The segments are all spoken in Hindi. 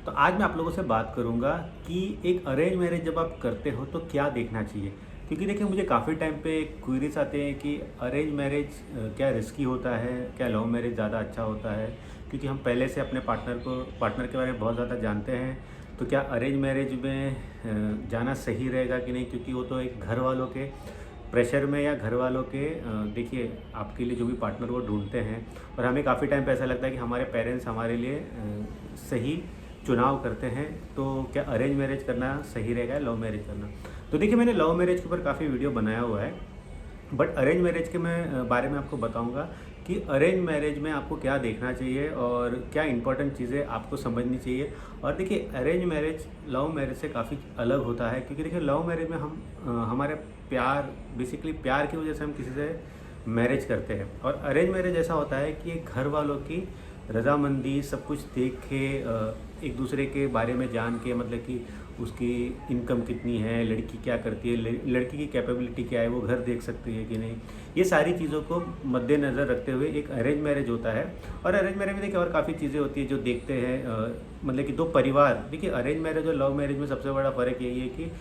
तो आज मैं आप लोगों से बात करूंगा कि एक अरेंज मैरिज जब आप करते हो तो क्या देखना चाहिए। क्योंकि देखिए मुझे काफ़ी टाइम पे क्वेरीज आते हैं कि अरेंज मैरिज क्या रिस्की होता है, क्या लव मैरिज ज़्यादा अच्छा होता है। क्योंकि हम पहले से अपने पार्टनर के बारे में बहुत ज़्यादा जानते हैं, तो क्या अरेंज मैरिज में जाना सही रहेगा कि नहीं। क्योंकि वो तो एक घर वालों के प्रेशर में या घर वालों के देखिए आपके लिए जो भी पार्टनर वो ढूंढते हैं, और हमें काफ़ी टाइम पे ऐसा लगता है कि हमारे पेरेंट्स हमारे लिए सही चुनाव करते हैं। तो क्या अरेंज मैरिज करना सही रहेगा, लव मैरिज करना। तो देखिए मैंने लव मैरिज के ऊपर काफ़ी वीडियो बनाया हुआ है, बट अरेंज मैरिज के मैं बारे में आपको बताऊंगा कि अरेंज मैरिज में आपको क्या देखना चाहिए और क्या इंपॉर्टेंट चीज़ें आपको समझनी चाहिए। और देखिए अरेंज मैरिज लव मैरिज से काफ़ी अलग होता है, क्योंकि देखिए लव मैरिज में हम हमारे प्यार बेसिकली प्यार की वजह से हम किसी से मैरिज करते हैं, और अरेंज मैरिज ऐसा होता है कि एक घर वालों की रजामंदी सब कुछ देख के एक दूसरे के बारे में जान के, मतलब कि उसकी इनकम कितनी है, लड़की क्या करती है, लड़की की कैपेबिलिटी क्या है, वो घर देख सकती है कि नहीं, ये सारी चीज़ों को मद्देनज़र रखते हुए एक अरेंज मैरिज होता है। और अरेंज मैरिज में देखिए और काफ़ी चीज़ें होती है जो देखते हैं, मतलब कि दो परिवार। देखिए अरेंज मैरिज और लव मैरिज में सबसे बड़ा फ़र्क यही है कि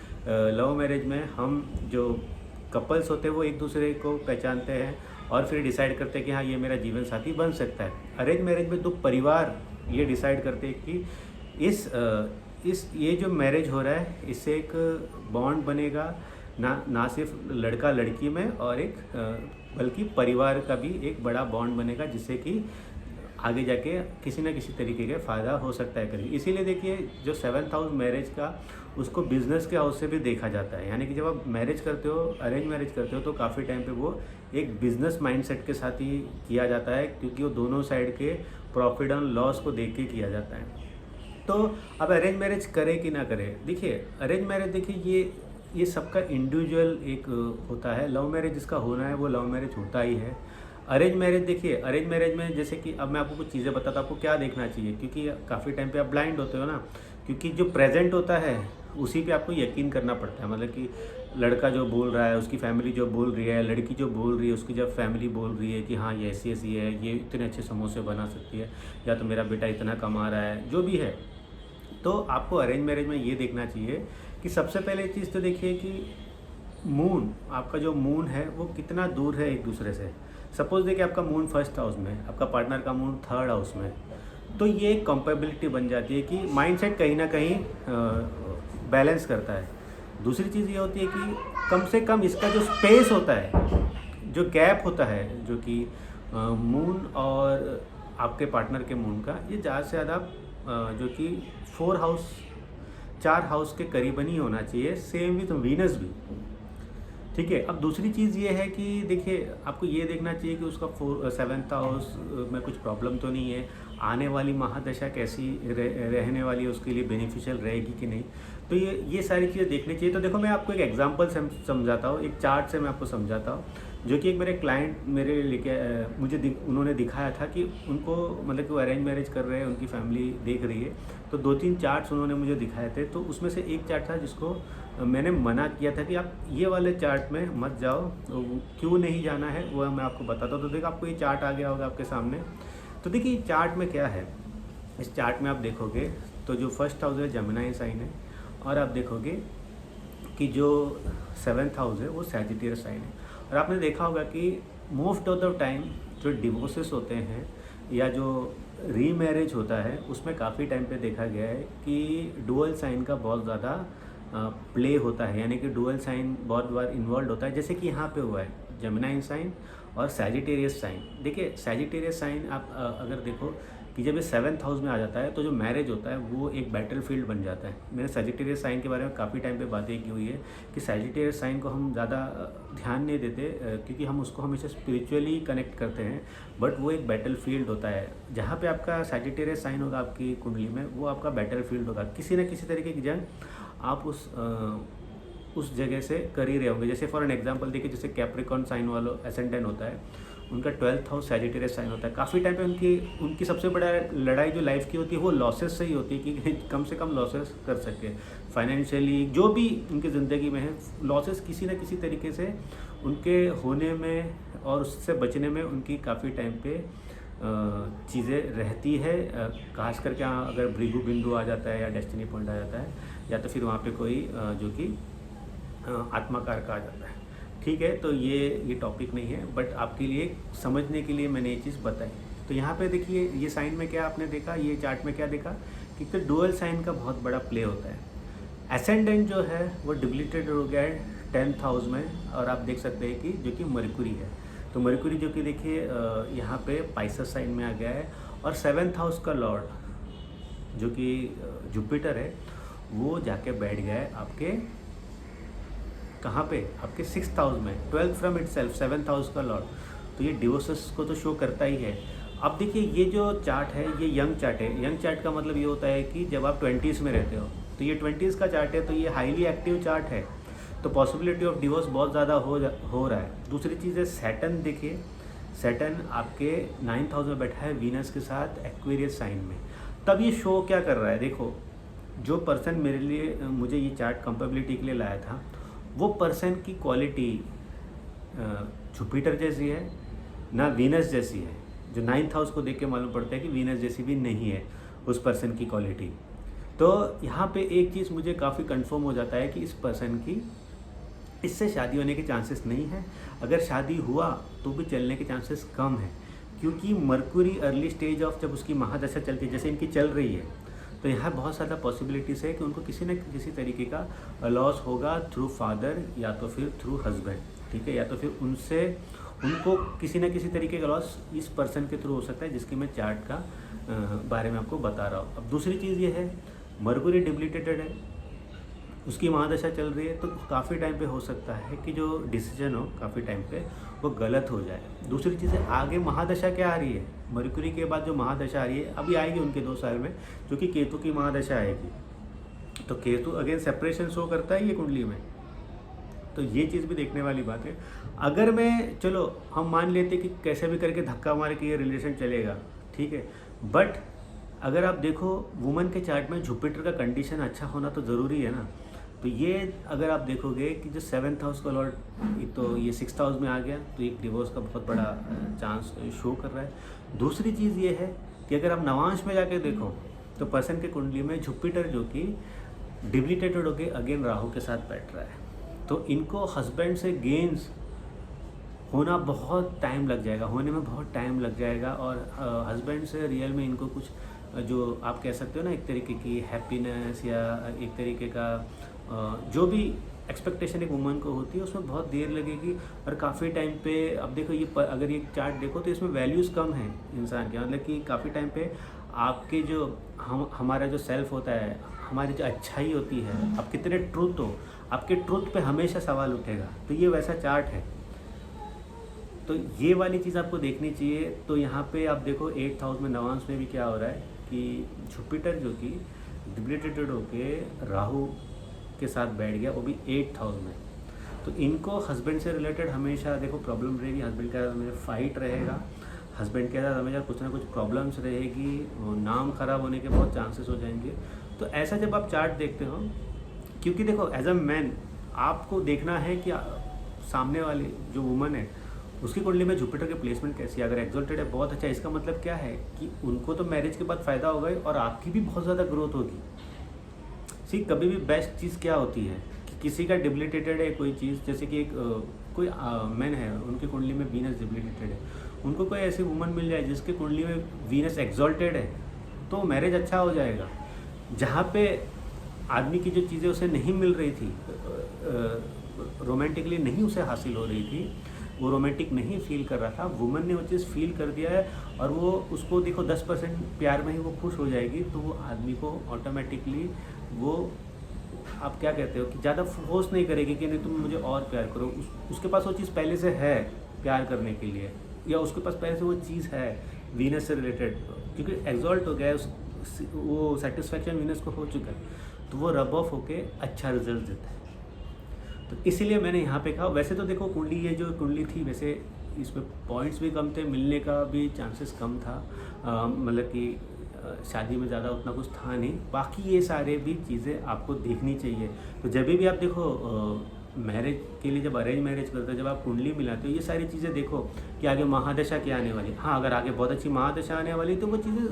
लव मैरिज में हम जो कपल्स होते हैं वो एक दूसरे को पहचानते हैं और फिर डिसाइड करते हैं कि हाँ ये मेरा जीवन साथी बन सकता है। अरेंज मैरिज में दो परिवार ये डिसाइड करते हैं कि इस ये जो मैरिज हो रहा है इससे एक बॉन्ड बनेगा, ना सिर्फ लड़का लड़की में, और एक बल्कि परिवार का भी एक बड़ा बॉन्ड बनेगा, जिससे कि आगे जाके किसी न किसी तरीके का फ़ायदा हो सकता है कभी। इसीलिए देखिए जो 7th हाउस मैरिज का, उसको बिज़नेस के हाउस से भी देखा जाता है। यानी कि जब आप मैरिज करते हो, अरेंज मैरिज करते हो, तो काफ़ी टाइम पे वो एक बिज़नेस माइंडसेट के साथ ही किया जाता है, क्योंकि वो दोनों साइड के प्रॉफिट एंड लॉस को देख के किया जाता है। तो अब अरेंज मैरिज करें कि ना करें, देखिए अरेंज मैरिज देखिए ये सबका इंडिविजुअल एक होता है। लव मैरिज जिसका होना है वो लव मैरिज होता ही है। अरेंज मैरिज देखिए अरेंज मैरिज में जैसे कि अब मैं आपको कुछ चीज़ें बताता हूँ आपको क्या देखना चाहिए, क्योंकि काफ़ी टाइम पे आप ब्लाइंड होते हो ना, क्योंकि जो प्रेजेंट होता है उसी पे आपको यकीन करना पड़ता है। मतलब कि लड़का जो बोल रहा है, उसकी फैमिली जो बोल रही है, लड़की जो बोल रही है, उसकी जब फैमिली बोल रही है कि हाँ ये ऐसी ऐसी है, ये इतने अच्छे समोसे बना सकती है, या तो मेरा बेटा इतना कमा रहा है, जो भी है। तो आपको अरेंज मैरिज में ये देखना चाहिए कि सबसे पहले चीज़ तो देखिए कि मून, आपका जो मून है वो कितना दूर है एक दूसरे से। सपोज देखिए आपका मून फर्स्ट हाउस में, आपका पार्टनर का मून थर्ड हाउस में, तो ये एक कंपेबिलिटी बन जाती है कि माइंडसेट कहीं ना कहीं बैलेंस करता है। दूसरी चीज़ ये होती है कि कम से कम इसका जो स्पेस होता है, जो गैप होता है, जो कि मून और आपके पार्टनर के मून का, ये ज़्यादा से ज़्यादा जो कि 4 हाउस के करीबन ही होना चाहिए। सेम विथ वीनस भी, ठीक है। अब दूसरी चीज़ ये है कि देखिए आपको ये देखना चाहिए कि उसका 7th हाउस में कुछ प्रॉब्लम तो नहीं है, आने वाली महादशा कैसी रहने वाली है, उसके लिए बेनिफिशियल रहेगी कि नहीं। तो ये सारी चीज़ें देखनी चाहिए। तो देखो मैं आपको एक एग्जांपल से समझाता हूँ, एक चार्ट से मैं आपको समझाता हूँ, जो कि एक मेरे क्लाइंट मेरे लेके उन्होंने दिखाया था कि उनको, मतलब कि वो अरेंज मैरिज कर रहे हैं, उनकी फैमिली देख रही है, तो 2-3 चार्ट्स उन्होंने मुझे दिखाए थे। तो उसमें से एक चार्ट था जिसको मैंने मना किया था कि आप ये वाले चार्ट में मत जाओ। तो क्यों नहीं जाना है वो मैं आपको बताता हूँ। तो देखो आपको ये चार्ट आ गया होगा आपके सामने। तो देखिए चार्ट में क्या है, इस चार्ट में आप देखोगे तो जो फर्स्ट हाउस है जेमिनी साइन है, और आप देखोगे कि जो 7th हाउस है वो सैजिटेरियस साइन है। और आपने देखा होगा कि मोस्ट ऑफ द टाइम जो डिवोर्सेस होते हैं या जो रीमैरिज होता है, उसमें काफ़ी टाइम पे देखा गया है कि डुअल साइन का बहुत ज़्यादा प्ले होता है। यानी कि डुअल साइन बहुत बार इन्वॉल्व होता है, जैसे कि यहाँ पे हुआ है जेमिनी साइन और सैजिटेरियस साइन। देखिए सैजिटेरियस साइन आप अगर देखो कि जब ये 7th हाउस में आ जाता है तो जो मैरिज होता है वो एक बैटल फील्ड बन जाता है। मैंने सैजिटेरियस साइन के बारे में काफ़ी टाइम पे बातें की हुई है कि सैजिटेरियस साइन को हम ज़्यादा ध्यान नहीं देते, क्योंकि हम उसको हमेशा स्पिरिचुअली कनेक्ट करते हैं, बट वो एक बैटल फील्ड होता है। जहाँ पे आपका सैजिटेरियस साइन होगा आपकी कुंडली में, वो आपका बैटल फील्ड होगा। किसी न किसी तरीके की जंग आप उस जगह से कर ही रहे होंगे। जैसे फॉर एन एग्जांपल देखिए, जैसे कैप्रिकॉर्न साइन वालों एसेंडेंट होता है, उनका 12th हाउस सैजिटेरियस साइन होता है। काफ़ी टाइम पे उनकी सबसे बड़ा लड़ाई जो लाइफ की होती है वो लॉसेस से ही होती है, कि कम से कम लॉसेस कर सके फाइनेंशियली, जो भी उनकी ज़िंदगी में है लॉसेस किसी न किसी तरीके से उनके होने में और उससे बचने में उनकी काफ़ी टाइम पे चीज़ें रहती है, खास करके अगर भृगु बिंदु आ जाता है या डेस्टिनी पॉइंट आ जाता है, या तो फिर वहाँ पे कोई जो कि आत्माकार का आ जाता है। ठीक है, तो ये टॉपिक नहीं है, बट आपके लिए समझने के लिए मैंने ये चीज़ बताई। तो यहाँ पे देखिए ये साइन में क्या आपने देखा, ये चार्ट में क्या देखा कि तो डुअल साइन का बहुत बड़ा प्ले होता है। एसेंडेंट जो है वो डिप्लीटेड हो गया है 10th हाउस में, और आप देख सकते हैं कि जो कि मरकुरी है, तो मरकुरी जो कि देखिए यहाँ पे पाइसेस साइन में आ गया है, और 7th हाउस का लॉर्ड जो कि जुपिटर है वो जाके बैठ गया है आपके कहाँ पे, आपके 6th हाउस में, 12th from itself 7th house का लॉर्ड, तो ये डिवोर्सेस को तो शो करता ही है। अब देखिए ये जो चार्ट है ये यंग चार्ट है। यंग चार्ट का मतलब ये होता है कि जब आप 20s में रहते हो, तो ये 20s का चार्ट है, तो ये हाईली एक्टिव चार्ट है, तो पॉसिबिलिटी ऑफ डिवोर्स बहुत ज़्यादा हो रहा है। दूसरी चीज़ है सैटर्न, देखिए सैटर्न आपके 9th हाउस में बैठा है वीनस के साथ एक्वेरियस साइन में। तब ये शो क्या कर रहा है, देखो जो पर्सन मेरे लिए मुझे ये चार्ट कंपेबिलिटी के लिए लाया था, वो पर्सन की क्वालिटी जुपिटर जैसी है ना वीनस जैसी है। जो 9th हाउस को देख के मालूम पड़ता है कि वीनस जैसी भी नहीं है उस पर्सन की क्वालिटी। तो यहाँ पे एक चीज़ मुझे काफ़ी कंफर्म हो जाता है कि इस पर्सन की इससे शादी होने के चांसेस नहीं है। अगर शादी हुआ तो भी चलने के चांसेस कम है, क्योंकि मरकुरी अर्ली स्टेज ऑफ जब उसकी महादशा चलती है, जैसे इनकी चल रही है, तो यहाँ बहुत ज़्यादा पॉसिबिलिटीज़ है कि उनको किसी न किसी तरीके का लॉस होगा थ्रू फादर या तो फिर थ्रू हस्बैंड। ठीक है, या तो फिर उनको किसी न किसी तरीके का लॉस इस पर्सन के थ्रू हो सकता है, जिसकी मैं चार्ट का बारे में आपको बता रहा हूँ। अब दूसरी चीज़ ये है, मरकुरी डिप्लीटेड है, उसकी महादशा चल रही है, तो काफ़ी टाइम पे हो सकता है कि जो डिसीजन हो काफ़ी टाइम पे वो गलत हो जाए। दूसरी चीज़ है आगे महादशा क्या आ रही है, मरकुरी के बाद जो महादशा आ रही है अभी आएगी उनके 2 साल में, जो कि केतु की महादशा आएगी। तो केतु अगेन सेपरेशन शो करता है ये कुंडली में, तो ये चीज़ भी देखने वाली बात है। अगर मैं चलो हम मान लेते कि कैसे भी करके धक्का मार के ये रिलेशन चलेगा, ठीक है, बट अगर आप देखो वुमन के चार्ट में जुपिटर का कंडीशन अच्छा होना तो ज़रूरी है ना। तो ये अगर आप देखोगे कि जो 7th हाउस का लॉर्ड, तो ये 6th हाउस में आ गया, तो एक डिवोर्स का बहुत बड़ा चांस शो कर रहा है। दूसरी चीज़ ये है कि अगर आप नवांश में जाके देखो तो पर्सन के कुंडली में जुपिटर जो कि डिप्लीटेटेड होके अगेन राहु के साथ बैठ रहा है, तो इनको हस्बैंड से गेन्स होना बहुत टाइम लग जाएगा, होने में बहुत टाइम लग जाएगा, और हस्बैंड से रियल में इनको कुछ जो आप कह सकते हो ना एक तरीके की हैप्पीनेस या एक तरीके का जो भी एक्सपेक्टेशन एक वुमन को होती है उसमें बहुत देर लगेगी, और काफ़ी टाइम पे अब देखो ये अगर ये चार्ट देखो तो इसमें वैल्यूज़ कम है इंसान के, मतलब कि काफ़ी टाइम पे आपके जो हमारा जो सेल्फ होता है, हमारी जो अच्छाई होती है, आप कितने ट्रूथ हो, आपके ट्रूथ पे हमेशा सवाल उठेगा। तो ये वैसा चार्ट है, तो ये वाली चीज़ आपको देखनी चाहिए। तो यहाँ पे आप देखो 8th हाउस में नवांश में भी क्या हो रहा है कि जुपिटर जो कि डिप्लीटेटेड होके राहु के साथ बैठ गया, वो भी 8th हाउस में। तो इनको हस्बैंड से रिलेटेड हमेशा देखो प्रॉब्लम रहेगी, हस्बैंड के साथ हमेशा फाइट रहेगा, हस्बैंड के साथ हमेशा कुछ ना कुछ प्रॉब्लम्स रहेगी, वो नाम खराब होने के बहुत चांसेस हो जाएंगे। तो ऐसा जब आप चार्ट देखते हो, क्योंकि देखो एज अ मैन आपको देखना है कि सामने वाली जो वुमन है उसकी कुंडली में जुपिटर के प्लेसमेंट कैसी है। अगर एक्सॉल्टेड है बहुत अच्छा, इसका मतलब क्या है कि उनको तो मैरिज के बाद फ़ायदा होगा ही, और आपकी भी बहुत ज़्यादा ग्रोथ होगी। सी कभी भी बेस्ट चीज़ क्या होती है कि किसी का डिप्लीटेटेड है कोई चीज़, जैसे कि एक कोई मैन है उनकी कुंडली में वीनस डिप्लीटेड है, उनको कोई ऐसी वुमन मिल जाए जिसके कुंडली में वीनस एक्सॉल्टेड है, तो मैरिज अच्छा हो जाएगा। जहाँ पे आदमी की जो चीज़ें उसे नहीं मिल रही थी, रोमांटिकली नहीं उसे हासिल हो रही थी, वो रोमांटिक नहीं फील कर रहा था, वुमन ने वो चीज़ फील कर दिया है, और वो उसको देखो 10% प्यार में ही वो खुश हो जाएगी, तो वो आदमी को ऑटोमेटिकली वो आप क्या कहते हो कि ज़्यादा फोर्स नहीं करेगी कि नहीं तुम मुझे और प्यार करो। उसके पास वो चीज़ पहले से है प्यार करने के लिए, या उसके पास पहले से वो चीज़ है वीनस से रिलेटेड, क्योंकि एग्जॉल्ट हो गया है, वो सेटिस्फैक्शन वीनस को हो चुका है, तो वो रब ऑफ होके अच्छा रिजल्ट देता है। तो इसीलिए मैंने यहाँ पे कहा, वैसे तो देखो कुंडली ये जो कुंडली थी वैसे इसमें पॉइंट्स भी कम थे, मिलने का भी चांसेस कम था, मतलब कि शादी में ज़्यादा उतना कुछ था नहीं। बाकी ये सारे भी चीज़ें आपको देखनी चाहिए। तो जब भी आप देखो मैरिज के लिए जब अरेंज मैरिज करते हो, जब आप कुंडली मिलाते हो, ये सारी चीज़ें देखो कि आगे महादशा क्या आने वाली है। हाँ, अगर आगे बहुत अच्छी महादशा आने वाली तो वो चीज़ें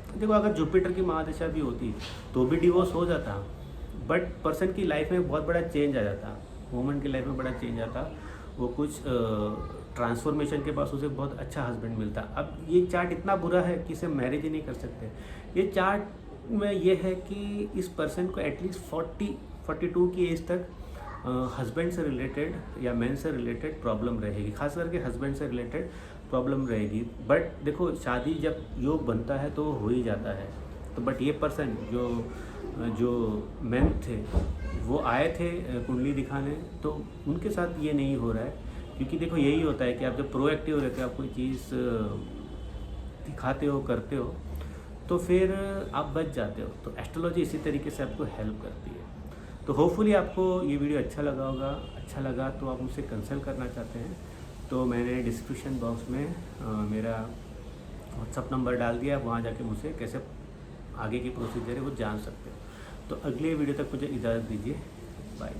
देखो, अगर जुपिटर की महादशा भी होती तो भी डिवोर्स हो जाता, बट पर्सन की लाइफ में बहुत बड़ा चेंज आ जाता, वुमन की लाइफ में बड़ा चेंज आता, वो कुछ ट्रांसफॉर्मेशन के पास उसे बहुत अच्छा हस्बैंड मिलता। अब ये चार्ट इतना बुरा है कि इसे मैरिज ही नहीं कर सकते। ये चार्ट में ये है कि इस पर्सन को एटलीस्ट 42 की एज तक हस्बैंड से रिलेटेड या मैन से रिलेटेड प्रॉब्लम रहेगी, खास करके हस्बैंड से रिलेटेड प्रॉब्लम रहेगी। बट देखो, शादी जब योग बनता है तो हो ही जाता है। तो बट ये पर्सन जो मैन थे वो आए थे कुंडली दिखाने, तो उनके साथ ये नहीं हो रहा है। क्योंकि देखो, यही होता है कि आप जब प्रोएक्टिव रहते हो, आप कोई चीज़ दिखाते हो, करते हो, तो फिर आप बच जाते हो। तो एस्ट्रोलॉजी इसी तरीके से आपको हेल्प करती है। तो होपफुली आपको ये वीडियो अच्छा लगा होगा। अच्छा लगा तो आप मुझसे कंसल्ट करना चाहते हैं तो मैंने डिस्क्रिप्शन बॉक्स में मेरा व्हाट्सअप नंबर डाल दिया, वहाँ जाके मुझसे कैसे आगे की प्रोसीजर है वो जान सकते हो। तो अगले वीडियो तक मुझे इजाज़त दीजिए। बाय।